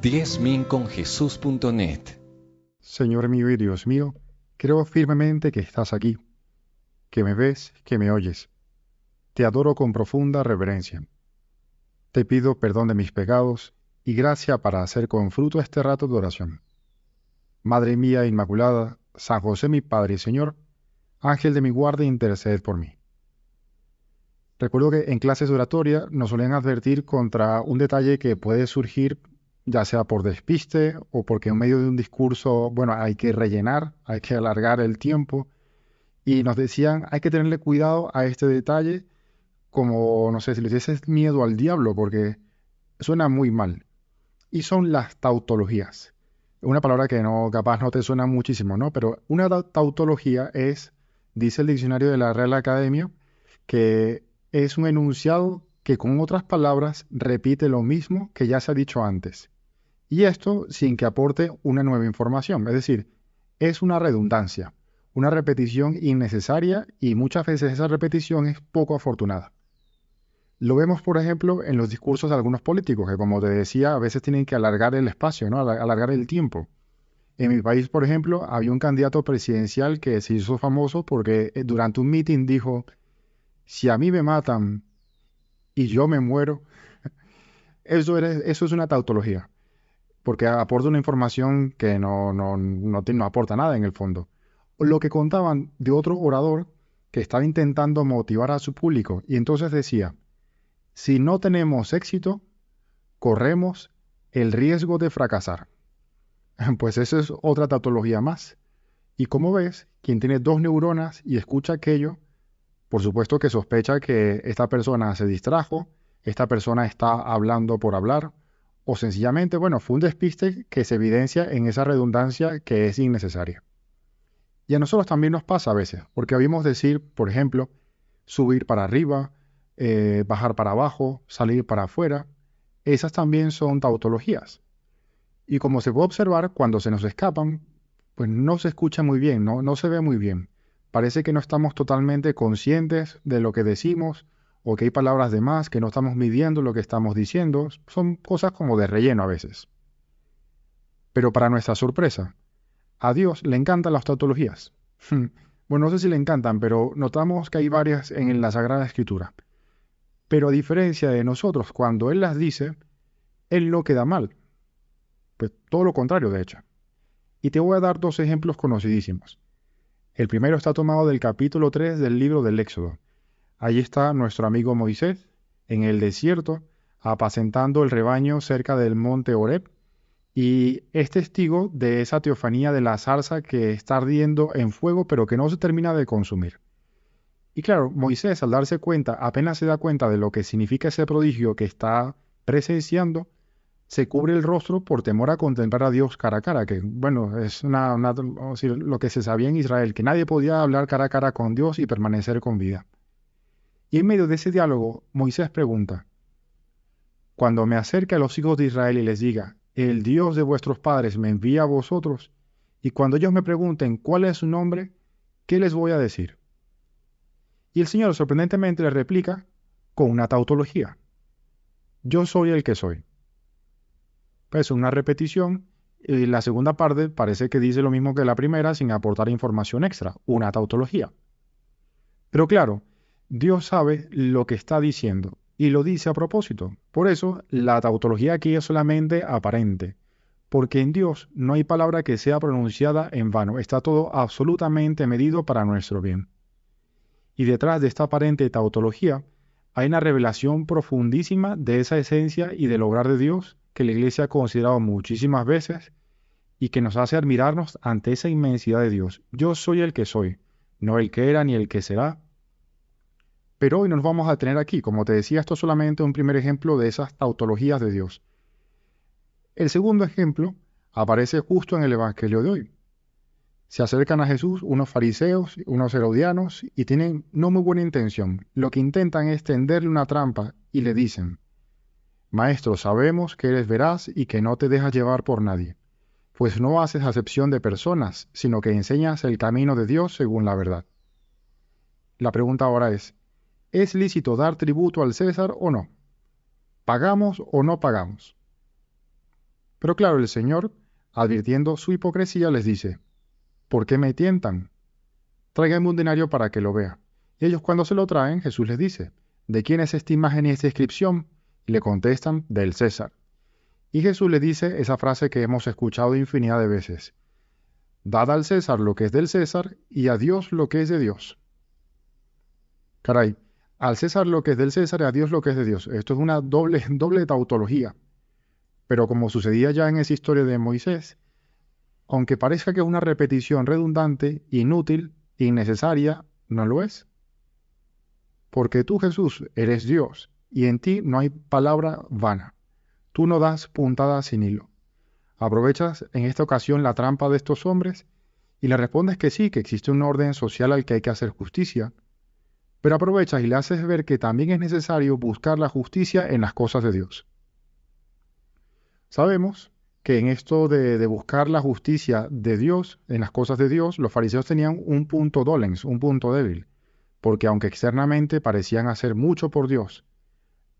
10minconjesús.net. Señor mío y Dios mío, creo firmemente que estás aquí, que me ves, que me oyes. Te adoro con profunda reverencia. Te pido perdón de mis pecados y gracia para hacer con fruto este rato de oración. Madre mía Inmaculada, San José mi Padre y Señor, Ángel de mi guarda, interced por mí. Recuerdo que en clases de oratoria nos solían advertir contra un detalle que puede surgir ya sea por despiste o porque en medio de un discurso, bueno, hay que rellenar, hay que alargar el tiempo. Y nos decían, hay que tenerle cuidado a este detalle, como, no sé, si le dices miedo al diablo, porque suena muy mal. Y son las tautologías. Una palabra que no, capaz no te suena muchísimo, ¿no? Pero una tautología es, dice el diccionario de la Real Academia, que es un enunciado que con otras palabras repite lo mismo que ya se ha dicho antes. Y esto sin que aporte una nueva información. Es decir, es una redundancia, una repetición innecesaria y muchas veces esa repetición es poco afortunada. Lo vemos, por ejemplo, en los discursos de algunos políticos, que como te decía, a veces tienen que alargar el espacio, ¿no? Alargar el tiempo. En mi país, por ejemplo, había un candidato presidencial que se hizo famoso porque durante un mitin dijo, si a mí me matan y yo me muero, eso es una tautología, porque aporta una información que no aporta nada en el fondo. Lo que contaban de otro orador que estaba intentando motivar a su público y entonces decía, si no tenemos éxito, corremos el riesgo de fracasar. Pues esa es otra tautología más. Y como ves, quien tiene dos neuronas y escucha aquello, por supuesto que sospecha que esta persona se distrajo, esta persona está hablando por hablar, o sencillamente, bueno, fue un despiste que se evidencia en esa redundancia que es innecesaria. Y a nosotros también nos pasa a veces, porque oímos decir, por ejemplo, subir para arriba, bajar para abajo, salir para afuera. Esas también son tautologías. Y como se puede observar, cuando se nos escapan, pues no se escucha muy bien, no se ve muy bien. Parece que no estamos totalmente conscientes de lo que decimos o que hay palabras de más, que no estamos midiendo lo que estamos diciendo. Son cosas como de relleno a veces. Pero para nuestra sorpresa, a Dios le encantan las tautologías. Bueno, no sé si le encantan, pero notamos que hay varias en la Sagrada Escritura. Pero a diferencia de nosotros, cuando Él las dice, Él no queda mal. Pues todo lo contrario, de hecho. Y te voy a dar dos ejemplos conocidísimos. El primero está tomado del capítulo 3 del libro del Éxodo. Allí está nuestro amigo Moisés, en el desierto, apacentando el rebaño cerca del monte Horeb, y es testigo de esa teofanía de la zarza que está ardiendo en fuego pero que no se termina de consumir. Y claro, Moisés al darse cuenta, apenas se da cuenta de lo que significa ese prodigio que está presenciando, se cubre el rostro por temor a contemplar a Dios cara a cara, que bueno, es vamos a decir, lo que se sabía en Israel, que nadie podía hablar cara a cara con Dios y permanecer con vida. Y en medio de ese diálogo, Moisés pregunta, cuando me acerque a los hijos de Israel y les diga, el Dios de vuestros padres me envía a vosotros, y cuando ellos me pregunten cuál es su nombre, ¿qué les voy a decir? Y el Señor sorprendentemente le replica con una tautología. Yo soy el que soy. Pues una repetición y la segunda parte parece que dice lo mismo que la primera sin aportar información extra, una tautología. Pero claro, Dios sabe lo que está diciendo y lo dice a propósito. Por eso, la tautología aquí es solamente aparente, porque en Dios no hay palabra que sea pronunciada en vano, está todo absolutamente medido para nuestro bien. Y detrás de esta aparente tautología hay una revelación profundísima de esa esencia y del obrar de Dios que la Iglesia ha considerado muchísimas veces y que nos hace admirarnos ante esa inmensidad de Dios. Yo soy el que soy, no el que era ni el que será. Pero hoy nos vamos a tener aquí, como te decía, esto es solamente un primer ejemplo de esas tautologías de Dios. El segundo ejemplo aparece justo en el Evangelio de hoy. Se acercan a Jesús unos fariseos, unos herodianos, y tienen no muy buena intención. Lo que intentan es tenderle una trampa y le dicen, Maestro, sabemos que eres veraz y que no te dejas llevar por nadie, pues no haces acepción de personas, sino que enseñas el camino de Dios según la verdad. La pregunta ahora ¿es lícito dar tributo al César o no? ¿Pagamos o no pagamos? Pero claro, el Señor, advirtiendo su hipocresía, les dice, ¿por qué me tientan? Tráiganme un denario para que lo vea. Y ellos cuando se lo traen, Jesús les dice, ¿de quién es esta imagen y esta inscripción? Y le contestan, del César. Y Jesús le dice esa frase que hemos escuchado infinidad de veces, dad al César lo que es del César y a Dios lo que es de Dios. Caray, al César lo que es del César y a Dios lo que es de Dios. Esto es una doble tautología. Pero como sucedía ya en esa historia de Moisés, aunque parezca que es una repetición redundante, inútil, innecesaria, no lo es. Porque tú, Jesús, eres Dios, y en ti no hay palabra vana. Tú no das puntada sin hilo. Aprovechas en esta ocasión la trampa de estos hombres y le respondes que sí, que existe un orden social al que hay que hacer justicia, pero aprovechas y le haces ver que también es necesario buscar la justicia en las cosas de Dios. Sabemos que en esto de buscar la justicia de Dios, en las cosas de Dios, los fariseos tenían un punto dolens, un punto débil, porque aunque externamente parecían hacer mucho por Dios,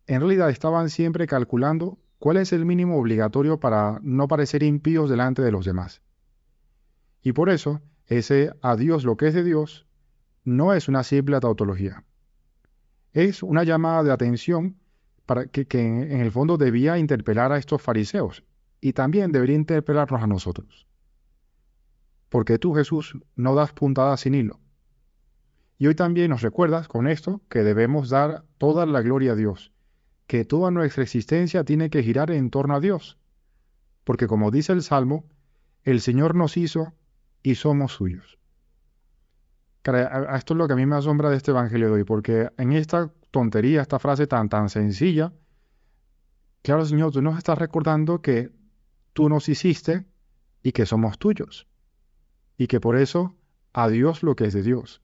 en realidad estaban siempre calculando cuál es el mínimo obligatorio para no parecer impíos delante de los demás. Y por eso, ese a Dios lo que es de Dios no es una simple tautología. Es una llamada de atención para que en el fondo debía interpelar a estos fariseos y también debería interpelarnos a nosotros. Porque tú, Jesús, no das puntada sin hilo. Y hoy también nos recuerdas con esto que debemos dar toda la gloria a Dios, que toda nuestra existencia tiene que girar en torno a Dios, porque como dice el Salmo, el Señor nos hizo y somos suyos. Esto es lo que a mí me asombra de este Evangelio de hoy, porque en esta tontería, esta frase tan sencilla, claro, Señor, tú nos estás recordando que tú nos hiciste y que somos tuyos, y que por eso a Dios lo que es de Dios.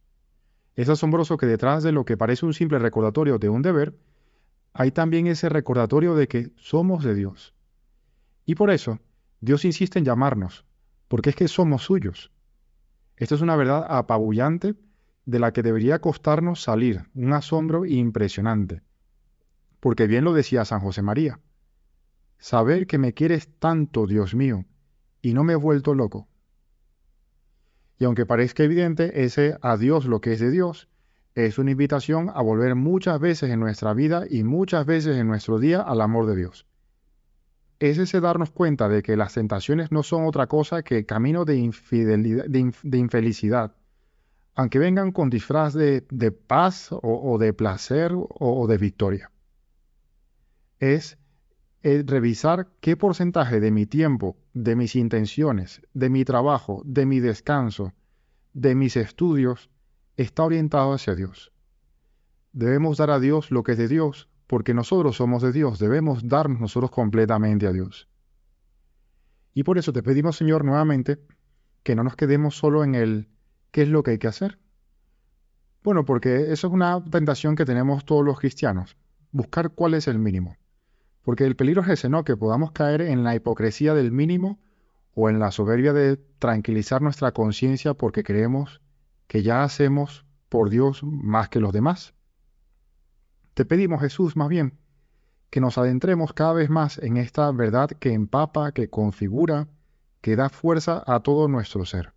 Es asombroso que detrás de lo que parece un simple recordatorio de un deber, hay también ese recordatorio de que somos de Dios. Y por eso, Dios insiste en llamarnos, porque es que somos suyos. Esto es una verdad apabullante de la que debería costarnos salir, un asombro impresionante. Porque bien lo decía San José María, saber que me quieres tanto, Dios mío, y no me he vuelto loco. Y aunque parezca evidente, ese a Dios lo que es de Dios, es una invitación a volver muchas veces en nuestra vida y muchas veces en nuestro día al amor de Dios. Es ese darnos cuenta de que las tentaciones no son otra cosa que camino de infidelidad, de infelicidad, aunque vengan con disfraz de paz o de placer o de victoria. Es revisar qué porcentaje de mi tiempo, de mis intenciones, de mi trabajo, de mi descanso, de mis estudios, está orientado hacia Dios. Debemos dar a Dios lo que es de Dios, porque nosotros somos de Dios, debemos darnos nosotros completamente a Dios. Y por eso te pedimos, Señor, nuevamente, que no nos quedemos solo en el qué es lo que hay que hacer. Bueno, porque eso es una tentación que tenemos todos los cristianos, buscar cuál es el mínimo. Porque el peligro es ese, ¿no? Que podamos caer en la hipocresía del mínimo o en la soberbia de tranquilizar nuestra conciencia porque creemos que ya hacemos por Dios más que los demás. Te pedimos, Jesús, más bien, que nos adentremos cada vez más en esta verdad que empapa, que configura, que da fuerza a todo nuestro ser.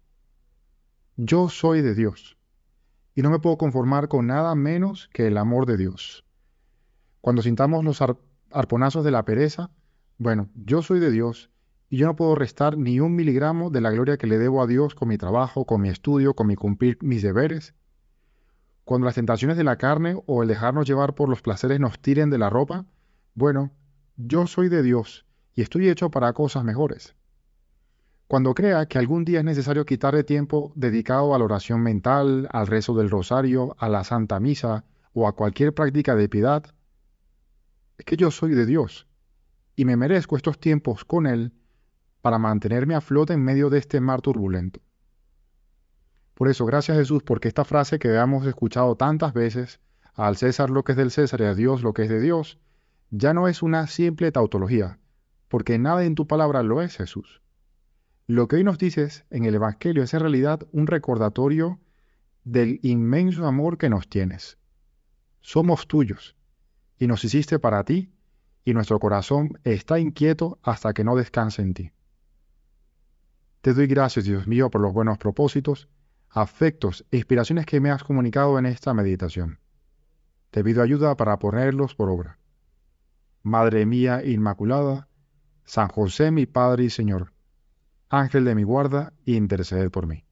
Yo soy de Dios y no me puedo conformar con nada menos que el amor de Dios. Cuando sintamos los arponazos de la pereza, bueno, yo soy de Dios y yo no puedo restar ni un miligramo de la gloria que le debo a Dios con mi trabajo, con mi estudio, con mi cumplir mis deberes. Cuando las tentaciones de la carne o el dejarnos llevar por los placeres nos tiren de la ropa, bueno, yo soy de Dios y estoy hecho para cosas mejores. Cuando crea que algún día es necesario quitarle tiempo dedicado a la oración mental, al rezo del rosario, a la Santa Misa o a cualquier práctica de piedad, es que yo soy de Dios y me merezco estos tiempos con Él para mantenerme a flote en medio de este mar turbulento. Por eso, gracias Jesús, porque esta frase que hemos escuchado tantas veces, al César lo que es del César y a Dios lo que es de Dios, ya no es una simple tautología, porque nada en tu palabra lo es, Jesús. Lo que hoy nos dices en el Evangelio es en realidad un recordatorio del inmenso amor que nos tienes. Somos tuyos y nos hiciste para ti y nuestro corazón está inquieto hasta que no descanse en ti. Te doy gracias, Dios mío, por los buenos propósitos, afectos e inspiraciones que me has comunicado en esta meditación. Te pido ayuda para ponerlos por obra. Madre mía Inmaculada, San José mi Padre y Señor, Ángel de mi guarda, interceded por mí.